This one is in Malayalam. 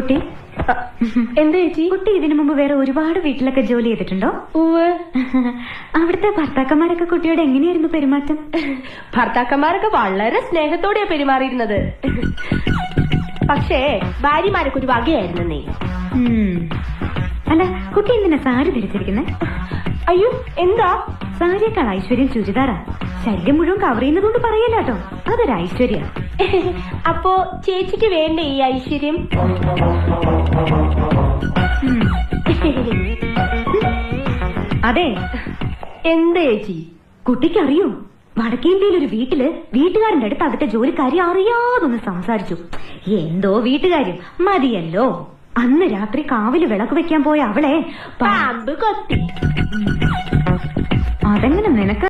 കുട്ടി എന്താ ചേച്ചി? കുട്ടി ഇതിനു മുമ്പ് വേറെ ഒരുപാട് വീട്ടിലൊക്കെ ജോലി ചെയ്തിട്ടുണ്ടോ? അവിടുത്തെ ഭർത്താക്കന്മാരൊക്കെ കുട്ടിയോട് എങ്ങനെയായിരുന്നു പെരുമാറ്റം? ഭർത്താക്കന്മാരൊക്കെ വളരെ സ്നേഹത്തോടെയാ പെരുമാറിയിരുന്നത്. പക്ഷേ ഭാര്യമാരൊക്കെ ഒരു വകയായിരുന്നേ. അല്ല, കുട്ടി എന്തിനാ സാരി ധരിച്ചിരിക്കുന്നേ? അയ്യോ, എന്താ? സാരിയേക്കാൾ ഐശ്വര്യം ചുരിദാറാ. ശല്യം മുഴുവൻ കവർ ചെയ്യുന്നതുകൊണ്ട് പറയല്ല കേട്ടോ, അതൊരു ഐശ്വര്യ. അപ്പോ ചേച്ചിക്ക് വേണ്ട ഈ ഐശ്വര്യം? അതെ. എന്താ ചേച്ചി? കുട്ടിക്കറിയോ, വടക്കേന്ത്യയിൽ ഒരു വീട്ടില് വീട്ടുകാരന്റെ അടുത്ത് അവിടുത്തെ ജോലിക്കാരി അറിയാതൊന്ന് സംസാരിച്ചു. എന്തോ വീട്ടുകാര്യം മതിയല്ലോ. അന്ന് രാത്രി കാവില് വിളക്ക് വെക്കാൻ പോയ അവളെ പാമ്പ് കൊത്തി. അതെങ്ങനെ നിനക്ക്